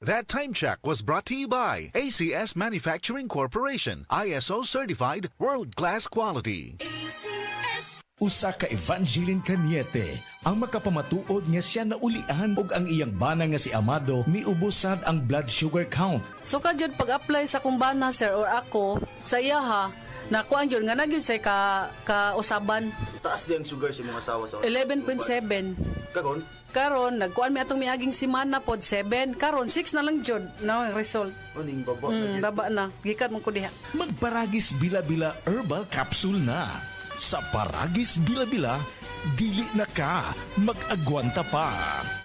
That time check was brought to you by ACS Manufacturing Corporation, ISO certified world-class quality. ACS. Usa ka Evangeline Cañete ang makapamatuod nga siya naulian og ang iyang bana nga si Amado miubusad ang blood sugar count. So kadyod pag-apply sa kumbana sir or ako sa iya ha, nakuan yun nga nagyud say ka usaban. Taas di ang sugar si mga asawa sa 11.7. Kagon? Karon nagkuan mi atong miaging semana pod 7. Karon 6 na lang jud na ang result. Aning baba. Baba na. Gikat mo ko diha. Magparagis bila-bila herbal capsule na. Sa Paragis Bila-Bila, dili na ka mag-agwanta pa.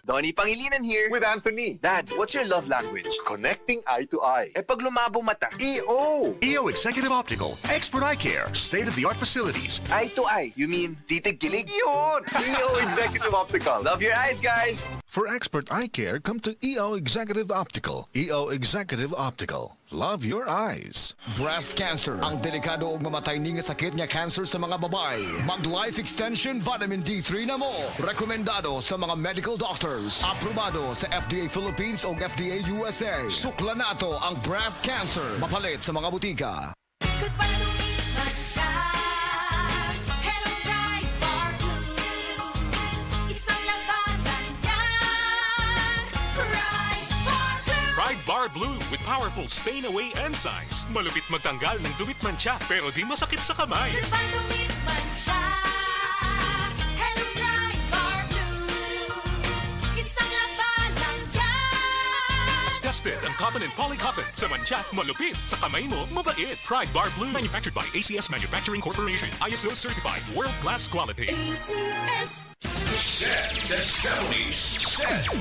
Donnie Pangilinan here. With Anthony. Dad, what's your love language? Connecting eye to eye. Eh pag lumabo mata. EO! EO Executive Optical, expert eye care, state-of-the-art facilities. Eye to eye. You mean titig kilig? Yun! EO Executive Optical. Love your eyes, guys. For expert eye care, come to EO Executive Optical. EO Executive Optical. Love your eyes. Breast cancer, ang delikado ug mamatay ni nga sakit nga cancer sa mga babae. Mag-life extension vitamin D3 na mo. Rekomendado sa mga medical doctors. Aprobado sa FDA Philippines ug FDA USA. Sukla nato ang breast cancer. Mapalit sa mga butika. Goodbye to me, Masya. Hello, bright bar blue. Isang labanan yan. Bright bar blue. Pride Bar Blue with powerful stain-away enzymes. Malupit magtanggal ng dumit mancha pero di masakit sa kamay. Goodbye to me, Masya. Hello, bright bar blue. Isang labanan yan. As tested ang cotton and polycotton sa mancha, malupit sa kamay mo, mabait. Pride Bar Blue, manufactured by ACS Manufacturing Corporation, ISO certified world-class quality. ACS. SED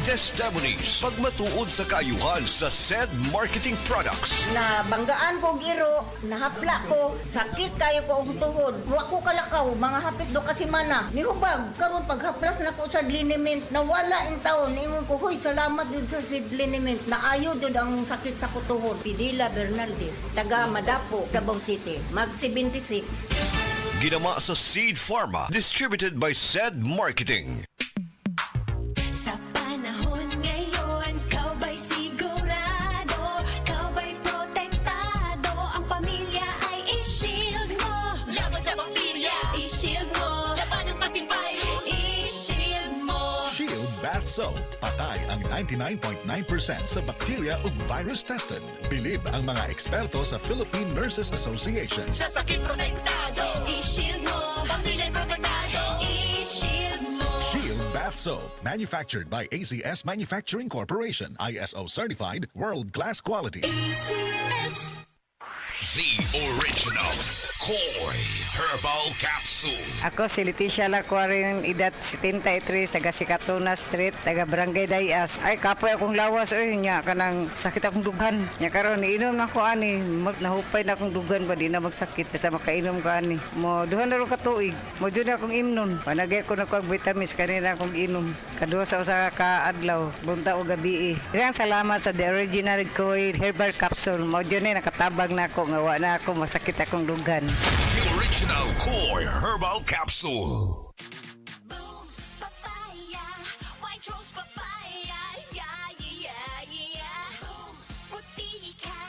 Destabunis. Pagmatuod sa kaayuhan sa SED Marketing Products. Na banggaan ko giro, nahapla ko, sakit kayo ko ang tuhod. Wa ko kalakaw, mga hapit do kasi mana. Nihubag, karon paghaplas na ko sa liniment, nawala ang taon. Ingon ko, huy, salamat din sa SED liniment. Naayo din ang sakit sa kutuhod. Pidila Bernaldez, taga Madapo, Davao City, mag 76. Ginama sa Seed Pharma. Distributed by SED Marketing. Sa panahon ngayon, kau ba'y sigurado? Kau ba'y protektado? Ang pamilya ay i-shield mo. Laban sa bakterya, i-shield mo. Laban ng pating virus, i-shield mo. Shield Bath Soap. Patay ang 99.9% sa bacteria ug virus tested. Bilib ang mga eksperto sa Philippine Nurses Association. Sa sakit protektado, i-shield mo. Pamilya protektado, i-shield mo. Shield Bath Soap, manufactured by ACS Manufacturing Corporation, ISO certified world-class quality. ACS. The original Koi Herbal Capsule. Ako si Leticia Larcuarin, edad 73, taga Sikatuna Street, taga Barangay Dayas. Ay, kapoy akong lawas, nya kanang sakit akong dugan. Nya karon inom na ko ani, nahupay na akong dugan ba di na magsakit basta makainom ko ani. Mo duha na ro ka tuig, mo jud akong imnon. Panagay ko na ko vitamins kanina akong inom. Kaduha sa usa ka adlaw, bunta o gabi. Daghang salamat sa The Original Koi Herbal Capsule. Mo jud ni nakatabag na ako nga wa na ako masakit akong dugan. The original Koi Herbal Capsule. Boom, papaya, white rose papaya, yeah, yeah, yeah. Boom, puti ka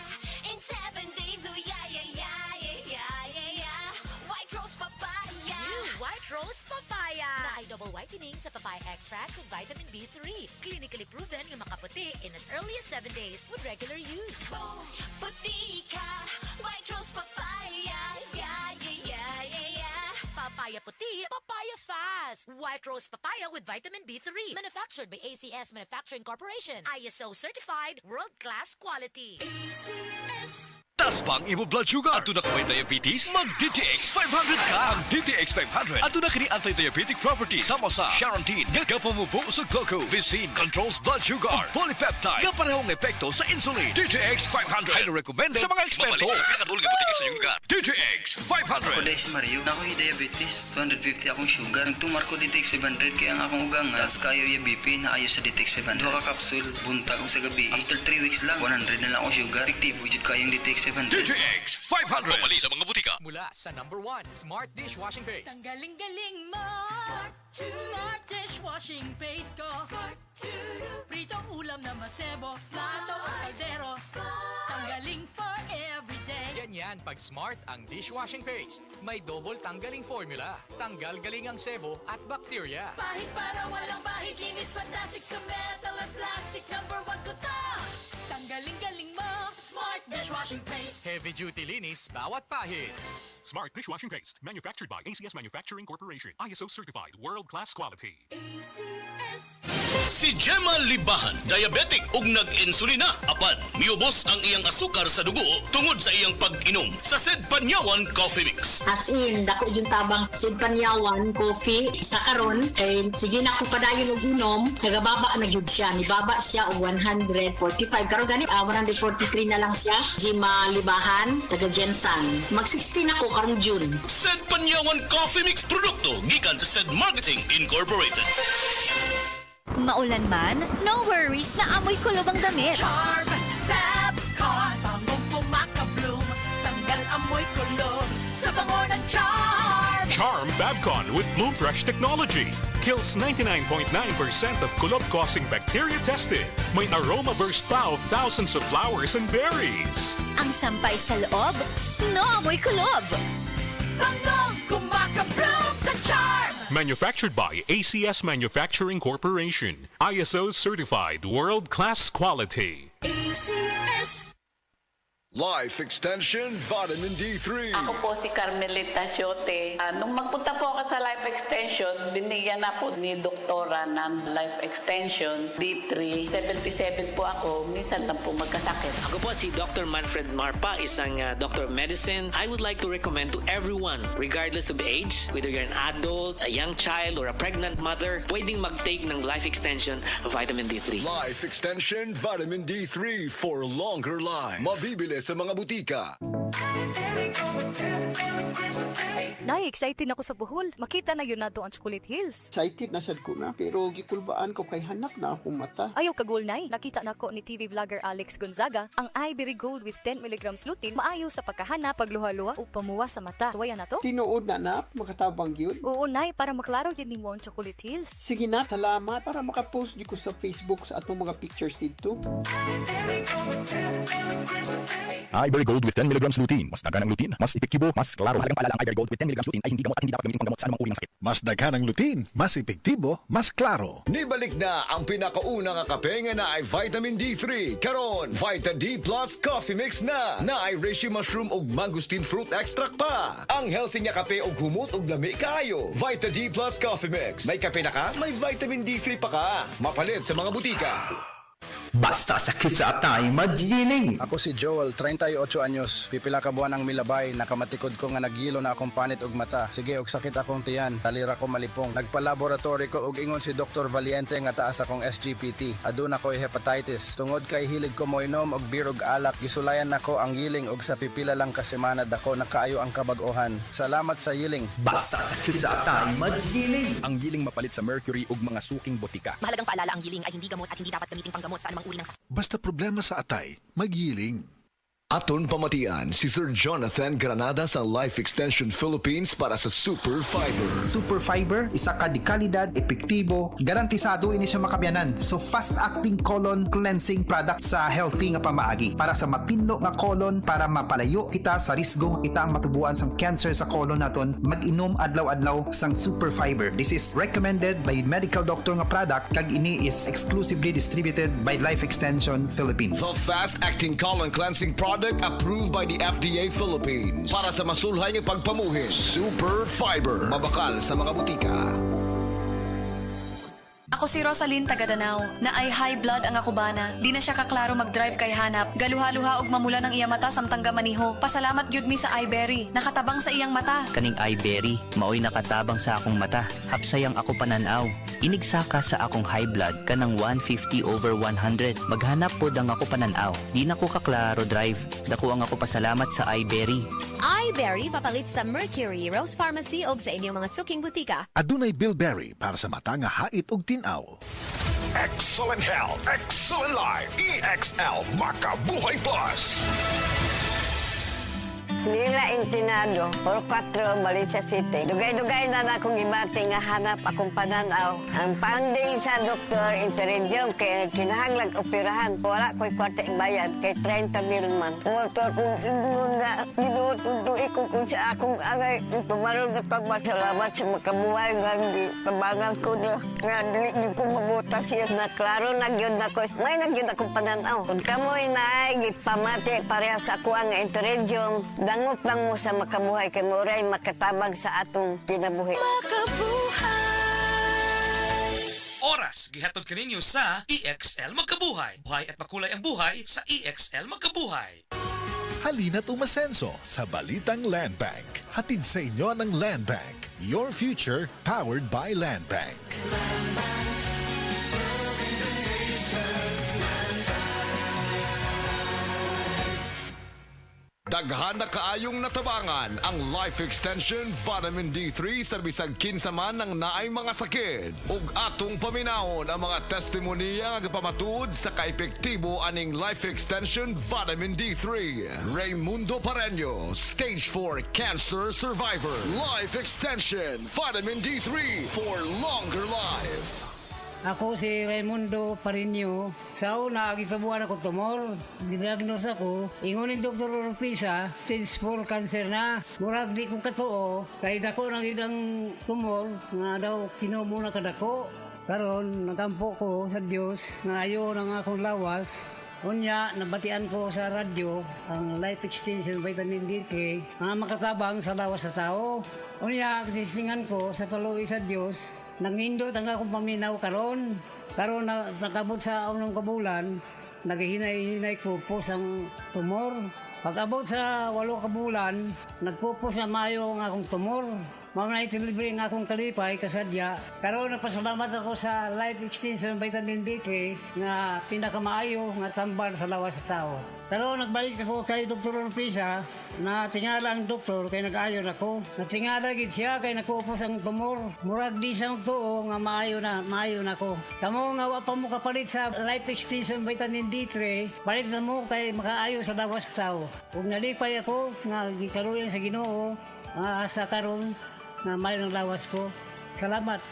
in 7 days, oh yeah, yeah, yeah, yeah, yeah, yeah. White rose papaya. New White Rose Papaya. Na ay double whitening sa papaya extracts with vitamin B3. Clinically proven yung makaputi in as early as 7 days with regular use. Boom, puti ka, white rose papaya, yeah, yeah, yeah, yeah, yeah. Papaya puti, papaya fast. White Rose Papaya with vitamin B3. Manufactured by ACS Manufacturing Corporation. ISO certified world-class quality. ACS. Tas bang imo blood sugar? Ato na may diabetes? Mag DTX 500 ka! Ang DTX 500 ato na kini anti-diabetic properties sama sa Charantin nga kapamubo sa glucose, controls blood sugar ug polypeptide nga parehong epekto sa insulin. DTX 500 highly recommended sa mga eksperto. Sa pinakadulong nga butika sa iyong lugar. DTX 500. Ako si Mario, na ako'y diabetes, 250 akong sugar. Nagtumar ko DTX 500 kaya ang akong ugang as kayo yung BP na ayos sa DTX 500. Duha ka kapsul, buntag ko sa gabi. After 3 weeks lang, 100 na lang akong sugar. Aktibo jud kayong DTX 500. DTX 500. Pamali sa mga butika. mula sa #1 Smart Dishwashing Paste. Ang galing-galing mo! Smart dishwashing paste ko! Pritong ulam na masebo, plato o kaldero. Tanggaling for everyday. Ganyan pag Smart ang dishwashing paste. May double tanggaling formula. Tanggal galing ang sebo at bakterya. Bahid para walang bahid, linis fantastic sa metal at plastic. #1 ko to! Tanggaling-galing mo! Smart dishwashing paste. Heavy duty linis bawat pahid. Smart dishwashing paste, manufactured by ACS Manufacturing Corporation. ISO certified, world-class quality. ACS. Si Gemma Libahan, diabetic ug nag-insulina. Apan, miubos ang iyang asukar sa dugo tungod sa iyang pag-inom sa Sed Panyawan Coffee Mix. As in, dako yung tabang Sed Panyawan coffee sa karon kay sige na ko padayon og inom, nagababa na gyud siya. Nibaba siya og 145 karon gani 143 na lang siya. Gemma Libahan, taga Jensan. Mag-16 ako karong June. Sed Panyawan Coffee Mix produkto gikan sa Sed Marketing Incorporated. Maulan man, no worries na amoy kulob ang damit. Charm Fabcon, bangong pumakabloom. Tanggal amoy kulob sa bango ng Charm. Charm Fabcon with Bloom Fresh technology. Kills 99.9% of kulob-causing bacteria tested. May aroma burst pa of thousands of flowers and berries. Ang sampay sa loob, no amoy kulob. Bangong kumakabloom sa Charm. Manufactured by ACS Manufacturing Corporation. ISO certified, world-class quality. ACS. Life Extension Vitamin D3. Ako po si Carmelita Siote. Nung magpunta po ako sa Life Extension, binigyan na po ni Doktora ng Life Extension D3. 77 po ako, minsan lang po magkasakit. Ako po si Dr. Manfred Marpa, isang Doctor of Medicine. I would like to recommend to everyone, regardless of age, whether you're an adult, a young child, or a pregnant mother, pwedeng mag-take ng Life Extension Vitamin D3. Life Extension Vitamin D3 for longer life. Mabibili sa mga butika. Nay, excited ako sa buhol. Makita na yun nato ang Chocolate Hills. Excited na sad ko na, pero gikulbaan ko kay hanap na akong mata. Ayaw kagul, Nay. Nakita na ko ni TV vlogger Alex Gonzaga ang Ivory Gold with 10 mg lutein maayo sa pagkahanap, pagluha-luha o pamuwa sa mata. Tuwaya na to? Tinuod na, makatabang yun. Oo, Nay, para maklaro din ni mo ang Chocolate Hills. Sige na, salamat para makapost di ko sa Facebook sa atong mga pictures dito. Ivory Gold with 10 mg lutein. Mas dagan ang lutein, mas epektibo, mas klaro. Mahalagang paalala ang Ivory Gold with 10 mg lutein ay hindi gamot at hindi dapat gamitin panggamot sa anumang uri ng sakit. Mas daghan ang lutein, mas epektibo, mas klaro. Nibalik na ang pinakauna nga kape nga na ay Vitamin D3. Karon, Vita D Plus Coffee Mix na ay reishi mushroom ug mangosteen fruit extract pa. Ang healthy nga kape ug humot ug lami kaayo. Vita D Plus Coffee Mix. May kape na ka, may Vitamin D3 pa ka. Mapalit sa mga butika. Basta sakit sa atay, magiling. Ako si Joel, 38 anyos. Pipila ka buwan ang milabay, nakamatikod ko nga nagyilo na akong panit og mata. Sige, og sakit akong tiyan, talira ko malipong. Nagpa-laboratory ko og ingon si Dr. Valiente nga taas akong SGPT. Aduna ko'y hepatitis. Tungod kay hilig ko mo inom og beer og alak, gisulayan nako ang yiling og sa pipila lang ka semana dako nakaayo ang kabag-ohan. Salamat sa yiling. Basta sakit sa atay, magiling. Ang yiling mapalit sa mercury ug mga suking botika. Mahalagang paalala, ang giling ay hindi gamot at hindi dapat gamitin panggamot sa anumang uri ng sakit. Basta problema sa atay, magyiling. Aton pamatian si Sir Jonathan Granada sa Life Extension Philippines para sa Super Fiber. Super Fiber, isa ka di kalidad, epektibo, garantisado ini siya makabiyanan. So fast-acting colon cleansing product sa healthy nga pamaagi. Para sa matinlo nga colon, para mapalayo kita sa risgo kita ang matubuan sang cancer sa colon naton, mag-inom adlaw-adlaw sang Super Fiber. This is recommended by medical doctor nga product, kag ini is exclusively distributed by Life Extension Philippines. The fast-acting colon cleansing product approved by the FDA Philippines. Para sa masulhay ng pagpamuhin, Super Fiber. Mabakal sa mga butika. Ako si Rosalyn Tagadanaw, na ay high blood ang akubana. Di na siya kaklaro mag-drive kay hanap. Galuha-luha og mamula ng iya mata samtang gamaniho. Pasalamat gyud mi sa iBerry. Nakatabang sa iyang mata. Kaning iBerry, maoy nakatabang sa akong mata. Hapsay ang ako pananaw. Inigsaka sa akong high blood kanang 150/100. Maghanap pod ang ako pananaw. Di na ko kaklaro drive. Dako ang ako pasalamat sa iBerry. iBerry papalit sa Mercury, Rose Pharmacy og sa inyong mga suking butika. Adunay Bilberry para sa mata nga hait ug tinaw. Excellent health, excellent life. EXL Makabuhay Plus. Nila Intinado, Puro 4, Valencia City. Dugay-dugay na akong gibati nga hanap akong pananaw. Ang founding sa doktor, Interregion, kay kinahanglag operahan. Wala ko'y kwarte bayad, kay 30,000 man. Motor kong ingon nga, ginututuloy ko kung sa akong angay. Itumaroon nga pagmasalamat sa makabuhay nga tabangan ko niya. Nga dili ko mabutas yan na klaro nagyod na ko. May nagyod akong pananaw. Kung kamoy na ay gipamati pareha sa ako ang Interregion, dangot lang mo sa makabuhay kay Moray makatabang sa atong kinabuhi. Oras, gihatod kaninyo sa EXL Magkabuhay. Buhay at makulay ang buhay sa EXL Magkabuhay. Halina't umasenso sa Balitang Land Bank. Hatid sa inyo ng Land Bank. Your future powered by Land Bank. Daghan na kaayong natabangan ang Life Extension Vitamin D3 sa bisag kinsaman ng naay mga sakit. Ug atong paminahon ang mga testimonya nga gapamatud sa kaepektibo aning Life Extension Vitamin D3. Raymundo Pareño, Stage 4 Cancer Survivor. Life Extension Vitamin D3 for longer life. Ako si Raimundo Pareño. Sa una, gikabuan ako tumor. Diagnose ako. Ingunin Dr. Orpisa, stage 4 cancer na. Murag di ko katuo. Kaya dako nang idang tumor. Nga daw kinubo na kadako. Karon nagampo ko sa Dios nga ayo nang akong lawas. Unya, nabatian ko sa radyo ang Life Extension Vitamin D3 nga makatabang sa lawas sa tao. Unya, tisingan ko sa paluwi sa Dios. Nangindot ang akong paminaw karon. Karon na nakabot sa unang kabulan, naghihinay-hinay kupos ang tumor. Pag-abot sa 8 kabulan, nagpupos na mayo ang akong tumor. Mga itilibre ang akong kalipay, kasadya. Karon napasalamat ako sa Life Extension Vitamin D3 nga pinakamaayo nga tambal sa lawas sa tao. Karon nagbalik ako kay Dr. Orpisa na tingala ang doktor kay nag-ayon ako. Natingala gid siya kay nakupos ang tumor. Murag di siya magtuo nga maayo na ako. Kamo nga wa pa mo kapalit sa Life Extension Vitamin D3, palit na mo kay makaayo sa lawas sa tao. Ug nalipay ako nga gikaluyan sa Ginoo sa karon nga may ng lawas ko. Salamat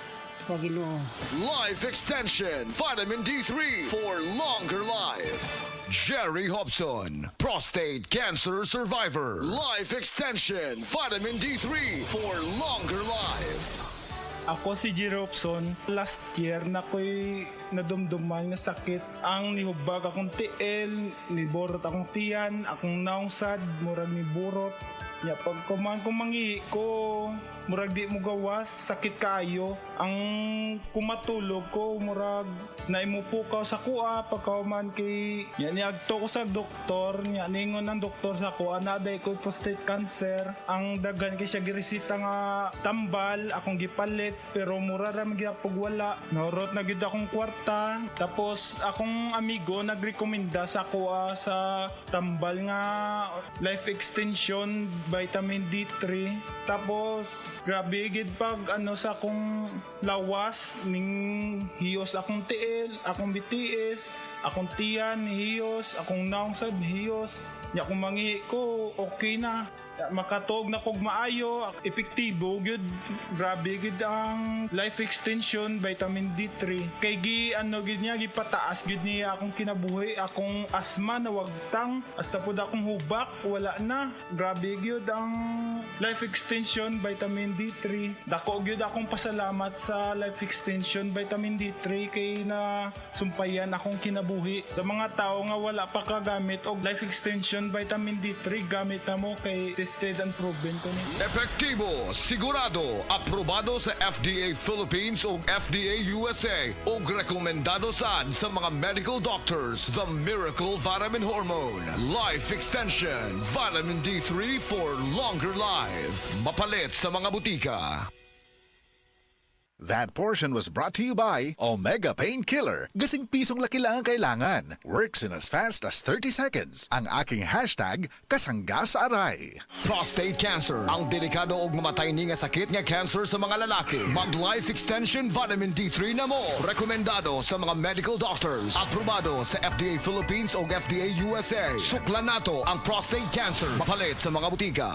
sa Ginoo. Life Extension Vitamin D3 for longer life. Jerry Hobson, prostate cancer survivor. Life Extension Vitamin D3 for longer life. Ako si Jerry Hobson. Last year na ko'y nadumduman nga sakit. Ang nihubag akong tiil, niborot akong tiyan, akong naungsad, murag ni burot. Ya, pag kumangi ko, murag di mo gawas, sakit kayo. Ang kumatulog ko, murag naimupukaw sa kuha, pagkauman kay niagto ko sa doktor, ningon ng doktor sa kuha, naday ko prostate cancer. Ang dagan kay siya giresita nga tambal, akong gipalit, pero mura ram gyapog wala. Norot na gyud akong kwarta. Tapos akong amigo nagrekomenda sa kuha sa tambal nga Life Extension Vitamin D3. Tapos grabe gid pag sa akong lawas ning hiyos akong tiil, akong BTS, akong tiyan hiyos, akong naungsad hiyos. Nya kung mangi ko okay na. Makatog na kog maayo, epektibo gyud. Grabe gid ang Life Extension Vitamin D3. Kay gid niya gipataas gid niya akong kinabuhi, akong asma na wagtang, hasta pud akong hubak wala na. Grabe gyud ang Life Extension Vitamin D3. Dako gyud akong pasalamat sa Life Extension Vitamin D3 kay na sumpayan akong kinabuhi. Sa mga tao nga wala pa kagamit og Life Extension Vitamin D3, gamit na mo kay tested and proven ko ni. Epektibo, sigurado, aprobado sa FDA Philippines ug FDA USA ug rekomendado sad sa mga medical doctors. The Miracle Vitamin Hormone, Life Extension Vitamin D3 for longer life. Mapalit sa mga butika. That portion was brought to you by Omega Painkiller. Gasing pisong laki lang ang kailangan. Works in as fast as 30 seconds. Ang aking hashtag, kasangga sa aray. Prostate cancer, ang delikado ug mamatay ni nga sakit nga cancer sa mga lalaki. Mag Life Extension Vitamin D3 na mo. Rekomendado sa mga medical doctors. Aprobado sa FDA Philippines ug FDA USA. Suklan nato ang prostate cancer. Mapalit sa mga butika.